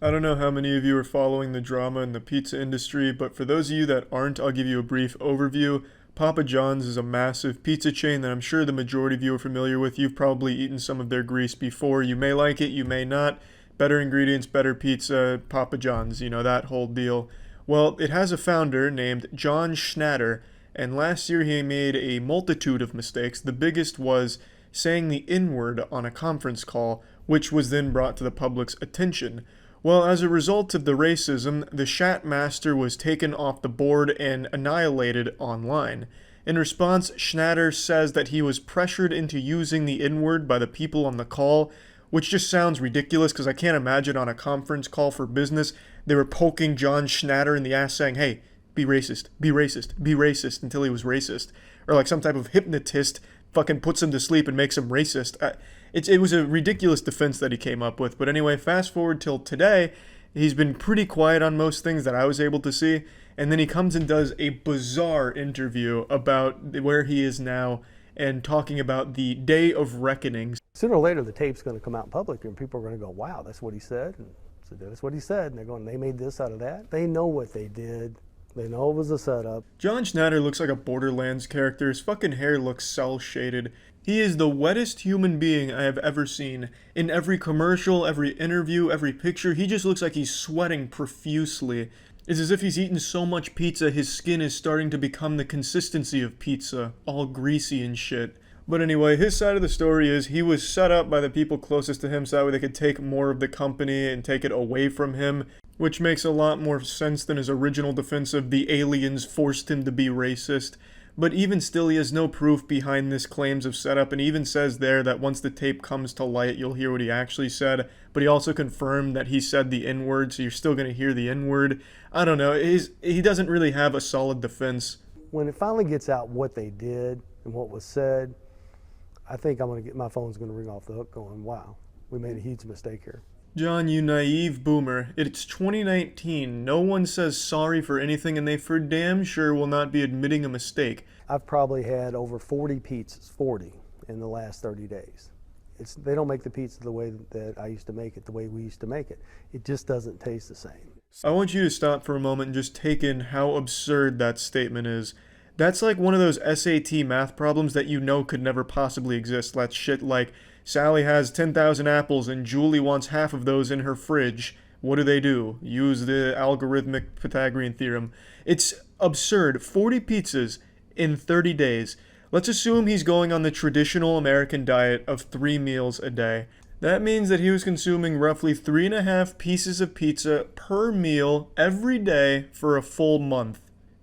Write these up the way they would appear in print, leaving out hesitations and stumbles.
I don't know how many of you are following the drama in the pizza industry, but for those of you that aren't, I'll give you a brief overview. Papa John's is a massive pizza chain that I'm sure the majority of you are familiar with. You've probably eaten some of their grease before. You may like it, you may not. Better ingredients, better pizza, Papa John's, that whole deal. Well, it has a founder named John Schnatter, and last year he made a multitude of mistakes. The biggest was saying the N word on a conference call, which was then brought to the public's attention. Well, as a result of the racism, the Shat Master was taken off the board and annihilated online. In response, Schnatter says that he was pressured into using the N word by the people on the call, which just sounds ridiculous because I can't imagine on a conference call for business they were poking John Schnatter in the ass saying, hey, be racist, be racist, be racist until he was racist. Or like some type of hypnotist fucking puts him to sleep and makes him racist. It was a ridiculous defense that he came up with. But anyway, fast forward till today, he's been pretty quiet on most things that I was able to see. And then he comes and does a bizarre interview about where he is now and talking about the day of reckoning. Sooner or later, the tape's going to come out in public, and people are going to go, wow, that's what he said. And so that's what he said. And they're going, they made this out of that. They know what they did. They know it was a setup. John Schnatter looks like a Borderlands character. His fucking hair looks cel-shaded. He is the wettest human being I have ever seen. In every commercial, every interview, every picture, he just looks like he's sweating profusely. It's as if he's eaten so much pizza, his skin is starting to become the consistency of pizza, all greasy and shit. But anyway, his side of the story is he was set up by the people closest to him so that way they could take more of the company and take it away from him, which makes a lot more sense than his original defense of the aliens forced him to be racist. But even still, he has no proof behind this claims of setup, and he even says there that once the tape comes to light, you'll hear what he actually said. But he also confirmed that he said the N-word, so you're still going to hear the N-word. I don't know. He doesn't really have a solid defense. When it finally gets out what they did and what was said, I think my phone's going to ring off the hook going, wow, we made a huge mistake here. John, you naive boomer. It's 2019. No one says sorry for anything, and they for damn sure will not be admitting a mistake. I've probably had over 40 pizzas, 40, in the last 30 days. They don't make the pizza the way that I used to make it, the way we used to make it. It just doesn't taste the same. I want you to stop for a moment and just take in how absurd that statement is. That's like one of those SAT math problems that you know could never possibly exist. That shit like, Sally has 10,000 apples and Julie wants half of those in her fridge. What do? Use the algorithmic Pythagorean theorem. It's absurd. 40 pizzas in 30 days. Let's assume he's going on the traditional American diet of 3 meals a day. That means that he was consuming roughly 3.5 pieces of pizza per meal every day for a full month.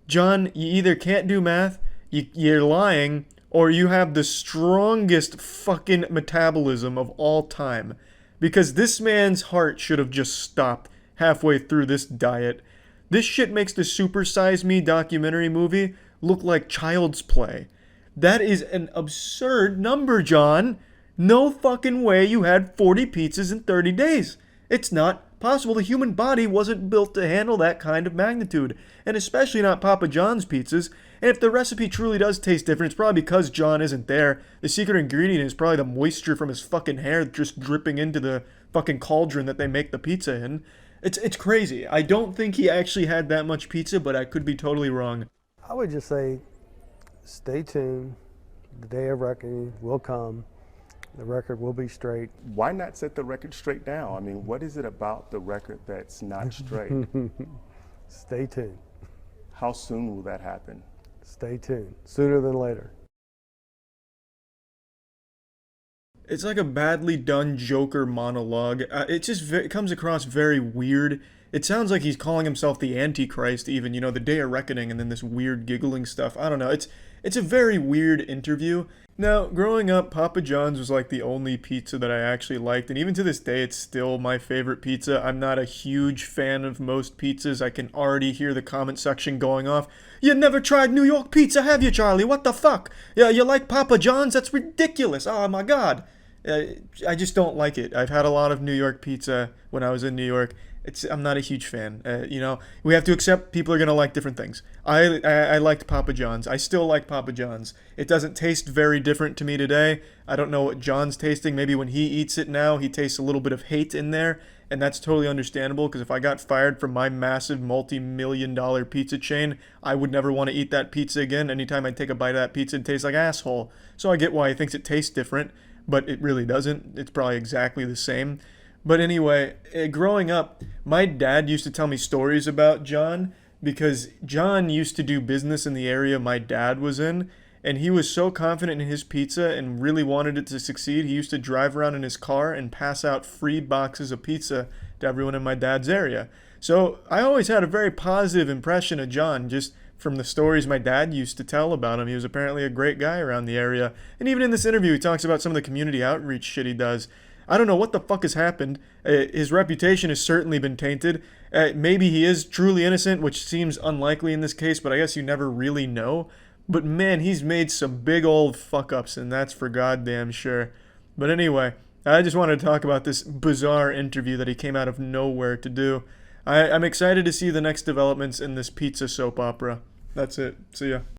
John, you either can't do math, you're lying, or you have the strongest fucking metabolism of all time. Because this man's heart should have just stopped halfway through this diet. This shit makes the Super Size Me documentary movie look like child's play. That is an absurd number, John. No fucking way you had 40 pizzas in 30 days. It's not possible. The human body wasn't built to handle that kind of magnitude, and especially not Papa John's pizzas. And if the recipe truly does taste different, it's probably because John isn't there. The secret ingredient is probably the moisture from his fucking hair just dripping into the fucking cauldron that they make the pizza in. It's crazy. I don't think he actually had that much pizza, but I could be totally wrong. I would just say, stay tuned. The day of reckoning will come. The record will be straight. Why not set the record straight now? I mean, what is it about the record that's not straight? Stay tuned. How soon will that happen? Stay tuned. Sooner than later. It's like a badly done Joker monologue. It comes across very weird. It sounds like he's calling himself the Antichrist even, the Day of Reckoning, and then this weird giggling stuff. I don't know. It's a very weird interview. Now, growing up, Papa John's was like the only pizza that I actually liked, and even to this day, it's still my favorite pizza. I'm not a huge fan of most pizzas. I can already hear the comment section going off. You never tried New York pizza, have you, Charlie? What the fuck? Yeah, you like Papa John's? That's ridiculous. Oh my God. I just don't like it. I've had a lot of New York pizza when I was in New York. I'm not a huge fan. We have to accept people are going to like different things. I liked Papa John's. I still like Papa John's. It doesn't taste very different to me today. I don't know what John's tasting. Maybe when he eats it now, he tastes a little bit of hate in there. and that's totally understandable because if I got fired from my massive multi-million-dollar pizza chain, I would never want to eat that pizza again. Anytime I take a bite of that pizza, it tastes like asshole. So I get why he thinks it tastes different, but it really doesn't. It's probably exactly the same. But anyway, growing up, my dad used to tell me stories about John because John used to do business in the area my dad was in, and he was so confident in his pizza and really wanted it to succeed, he used to drive around in his car and pass out free boxes of pizza to everyone in my dad's area. So I always had a very positive impression of John just from the stories my dad used to tell about him. He was apparently a great guy around the area. And even in this interview, he talks about some of the community outreach shit he does. I don't know what the fuck has happened. His reputation has certainly been tainted. Maybe he is truly innocent, which seems unlikely in this case, but I guess you never really know. But man, he's made some big old fuck-ups, and that's for goddamn sure. But anyway, I just wanted to talk about this bizarre interview that he came out of nowhere to do. I'm excited to see the next developments in this pizza soap opera. That's it. See ya.